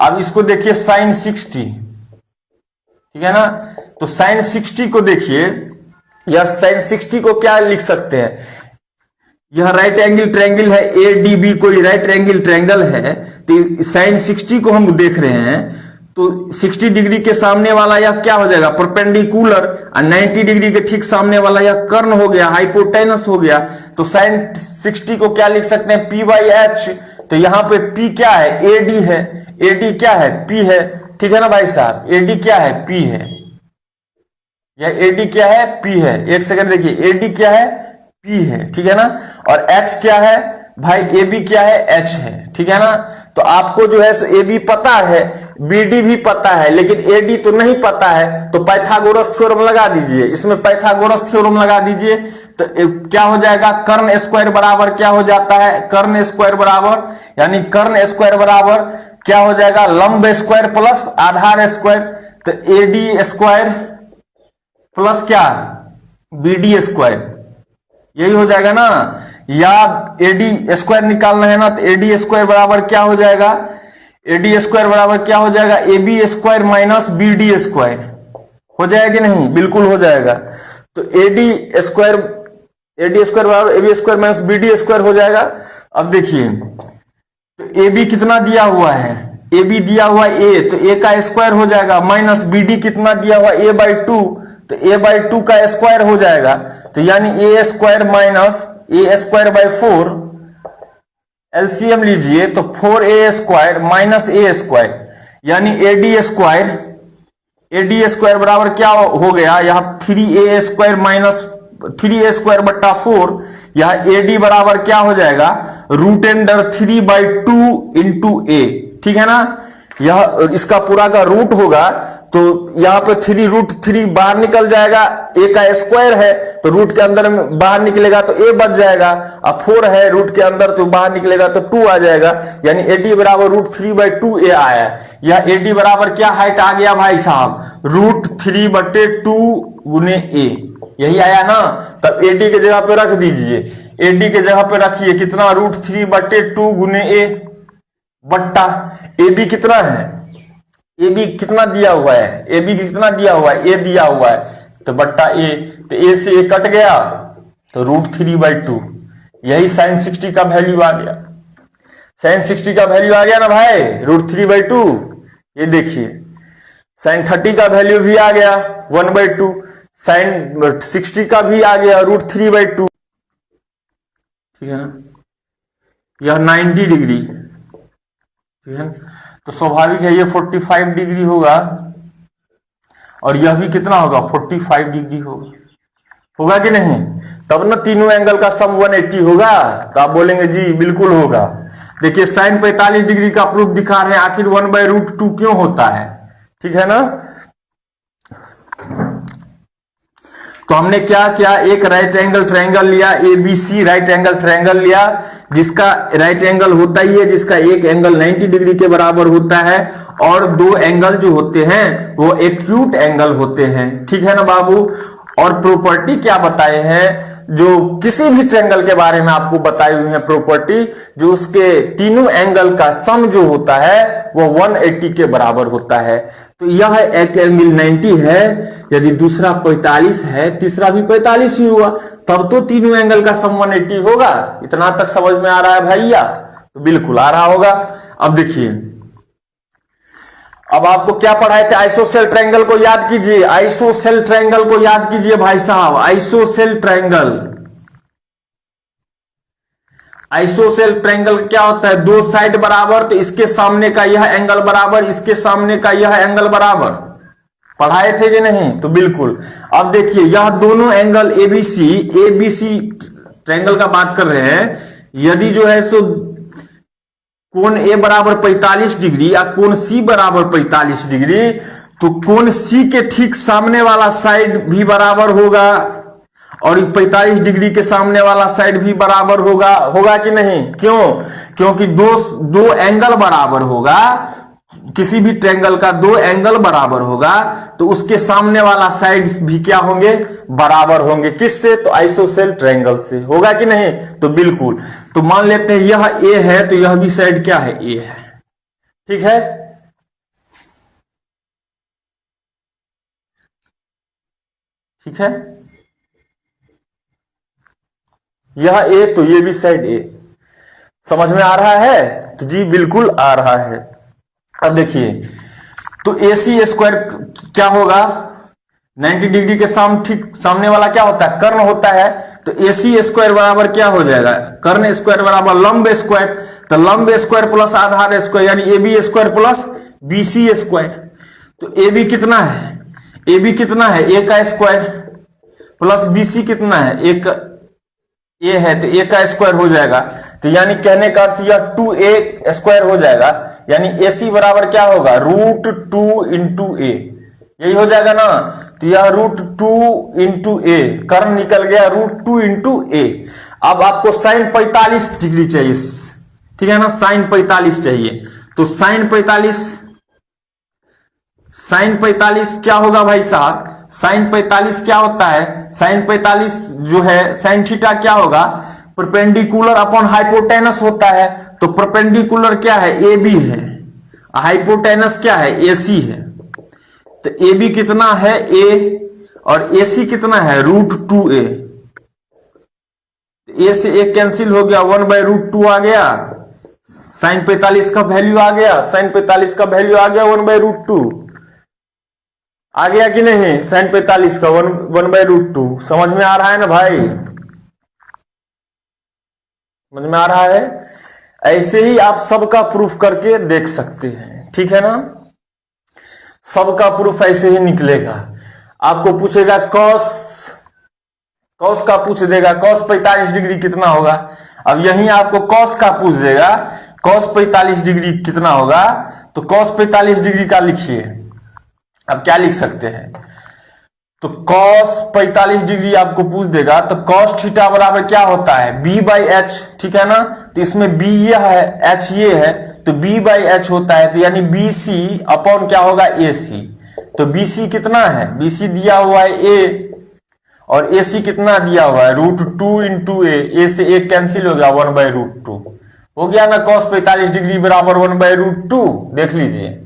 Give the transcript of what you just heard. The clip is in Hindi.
अब इसको देखिए साइन 60, ठीक है ना। तो साइन 60 को देखिए, यह साइन 60 को क्या लिख सकते हैं, यह राइट एंगल ट्रायंगल है, एडीबी कोई राइट एंगल ट्रायंगल है। तो साइन 60 को हम देख रहे हैं, तो 60 डिग्री के सामने वाला यह क्या हो जाएगा, परपेंडिकुलर, और 90 डिग्री के ठीक सामने वाला यह कर्ण हो गया, हाइपोटेनस हो गया। तो साइन 60 को क्या लिख सकते हैं, पी बाई एच। तो यहां पे पी क्या है, एडी है, एडी क्या है, पी है, ठीक है ना भाई साहब। एडी क्या है, पी है, यह एडी क्या है, पी है। एक सेकंड देखिए, एडी क्या है, पी है, ठीक है ना। और एच क्या है भाई, ए बी क्या है, एच है, ठीक है ना। तो आपको जो है ए बी पता है, बी डी भी पता है, लेकिन ए डी तो नहीं पता है। तो पाइथागोरस थ्योरम लगा दीजिए, इसमें पाइथागोरस थ्योरम लगा दीजिए। तो क्या हो जाएगा, कर्ण स्क्वायर बराबर क्या हो जाता है, कर्ण स्क्वायर बराबर, यानी कर्ण स्क्वायर बराबर क्या हो जाएगा, लंब स्क्वायर प्लस आधार स्क्वायर। तो ए डी स्क्वायर प्लस क्या, बी डी स्क्वायर, यही हो जाएगा ना। या एडी स्क्वायर निकालना है ना, तो एडी स्क्वायर बराबर क्या हो जाएगा, एडी स्क्वायर बराबर क्या हो जाएगा, A B square minus B D square, हो जाएगा कि नहीं, बिल्कुल हो जाएगा। तो एडी स्क्वायर बराबर A B square minus B D square हो जाएगा। अब देखिए, तो ए बी कितना दिया हुआ है, ए बी दिया हुआ ए, तो ए का स्क्वायर हो जाएगा, माइनस बी डी कितना दिया हुआ, ए बाई 2, तो ए बाई 2 का स्क्वायर हो जाएगा। तो यानी a square minus a square by 4, LCM लीजिए तो 4a square minus a square, यानी एडी स्क्वायर बराबर क्या हो गया, यहां 3a square minus 3a square बट्टा 4, यहां एडी बराबर क्या हो जाएगा, रूट अंडर 3/2 इंटू ए, ठीक है ना। यह इसका पूरा का रूट होगा, तो यहां पे 3√3 बाहर निकल जाएगा, ए का स्क्वायर है तो रूट के अंदर में बाहर निकलेगा तो ए बच जाएगा, अब 4 है रूट के अंदर तो बाहर निकलेगा तो 2 आ जाएगा, यानी एडी बराबर √3/2 ए आया। यह एडी बराबर क्या हाइट आ गया भाई साहब, √3/2 गुने ए, यही आया ना। तब एडी के जगह पे रख दीजिए, एडी के जगह पे रखिए कितना, √3/2 गुने ए बट्टा ए बी कितना है, ए बी कितना दिया हुआ है, ए बी कितना दिया हुआ है, ए दिया हुआ है, तो बट्टा ए, तो ए से ए कट गया तो √3/2, यही साइन 60 का वैल्यू आ गया। साइन 60 का वैल्यू आ गया ना भाई, √3/2। ये देखिए साइन 30 का वैल्यू भी आ गया 1/2, साइन 60 का भी आ गया √3/2, ठीक है ना। यह 90 डिग्री, ठीक है। तो स्वाभाविक है ये 45 डिग्री होगा, और यह भी कितना होगा, 45 डिग्री होगा कि नहीं। तब ना तीनों एंगल का सम 180 होगा। तो आप बोलेंगे जी बिल्कुल होगा। देखिए साइन 45 डिग्री का प्रूफ दिखा रहे हैं, आखिर 1/√2 क्यों होता है, ठीक है ना। तो हमने क्या किया, एक राइट एंगल ट्रायंगल लिया, एबीसी राइट एंगल ट्रायंगल लिया, जिसका राइट एंगल होता ही है, जिसका एक एंगल 90 डिग्री के बराबर होता है, और दो एंगल जो होते हैं वो एक्यूट एंगल होते हैं, ठीक है ना बाबू। और प्रॉपर्टी क्या बताए हैं, जो किसी भी ट्रायंगल के बारे में आपको बताई हुई है प्रॉपर्टी, जो उसके तीनों एंगल का सम जो होता है वो 180 के बराबर होता है। तो यह एक एंगल 90 है, यदि दूसरा 45 है, तीसरा भी 45 ही हुआ, तब तो तीनों एंगल का सम 180 होगा। इतना तक समझ में आ रहा है भैया, तो बिल्कुल आ रहा होगा। अब देखिए, अब आपको क्या पढ़ाए थे, आइसोसेल ट्रायंगल को याद कीजिए, आइसोसेल ट्रायंगल को याद कीजिए भाई साहब, आइसोसेल ट्रायंगल। आइसोसेल ट्रायंगल क्या होता है, दो साइड बराबर, तो इसके सामने का यह एंगल बराबर, इसके सामने का यह एंगल बराबर, पढ़ाए थे कि नहीं, तो बिल्कुल। अब देखिए यह दोनों एंगल एबीसी ट्रायंगल का बात कर रहे हैं, यदि जो है सो कोण ए बराबर 45 डिग्री या कोण सी बराबर 45 डिग्री, तो कोण सी के ठीक सामने वाला साइड भी बराबर होगा, और 45 डिग्री के सामने वाला साइड भी बराबर होगा कि नहीं। क्यों, क्योंकि दो एंगल बराबर होगा, किसी भी ट्रायंगल का दो एंगल बराबर होगा, तो उसके सामने वाला साइड भी क्या होंगे, बराबर होंगे। किससे, तो आइसोसेल ट्रायंगल से, होगा कि नहीं, तो बिल्कुल। तो मान लेते हैं यह ए है, तो यह भी साइड क्या है, ए है, ठीक है। ठीक है, यह ए तो ये भी साइड ए। समझ में आ रहा है? तो जी बिल्कुल आ रहा है। अब देखिए, तो ए सी स्क्वायर क्या होगा? 90 डिग्री के ठीक सामने वाला क्या होता है? कर्ण होता है। तो ए सी स्क्वायर बराबर क्या हो जाएगा? कर्ण स्क्वायर बराबर लंब स्क्वायर। तो लंब स्क्वायर प्लस आधार स्क्वायर यानी A B square plus B C square. तो ए बी कितना है? ए बी कितना है? ए का स्क्वायर प्लस बी सी कितना है? एक ए है तो ए का स्क्वायर हो जाएगा। तो यानी कहने का अर्थ यह 2a स्क्वायर हो जाएगा। यानी ए सी बराबर क्या होगा? √2 इंटू ए। यही हो जाएगा ना। तो यह √2 इंटू ए, कर्ण निकल गया √2 इंटू ए। अब आपको साइन 45 डिग्री चाहिए, ठीक है ना, साइन 45 चाहिए। तो साइन 45 क्या होगा भाई साहब? साइन 45 क्या होता है? साइन 45 जो है साइन थीटा क्या होगा? परपेंडिकुलर अपॉन हाइपोटेनस होता है। तो परपेंडिकुलर क्या है? ए बी है, हाइपोटेनस क्या है? ए सी है। तो ए बी कितना है? ए, और ए सी कितना है? √2a। ए से ए कैंसिल हो गया, 1/√2 आ गया। साइन 45 का वैल्यू आ गया, साइन 45 का वैल्यू आ गया 1/√2 आ गया कि नहीं? साइन 45 का 1/√2 समझ में आ रहा है ना भाई? समझ में आ रहा है? ऐसे ही आप सबका प्रूफ करके देख सकते हैं, ठीक है ना। सबका प्रूफ ऐसे ही निकलेगा। आपको पूछेगा कॉस का पूछ देगा, कॉस 45 डिग्री कितना होगा। अब यहीं आपको कॉस का पूछ देगा, कॉस 45 डिग्री कितना होगा। तो कॉस 45 डिग्री का लिखिए। अब क्या लिख सकते हैं? तो कॉस 45 डिग्री आपको पूछ देगा तो कॉस थीटा बराबर क्या होता है? b/h, ठीक है ना। तो इसमें b ये है, h ये है, तो b/h होता है। तो यानी BC अपॉन क्या होगा? AC। तो BC कितना है? BC दिया हुआ है a, और AC कितना दिया हुआ है? √2 इंटू a से a कैंसिल हो गया, 1/√2 हो गया ना। cos 45 डिग्री बराबर 1/√2 देख लीजिए।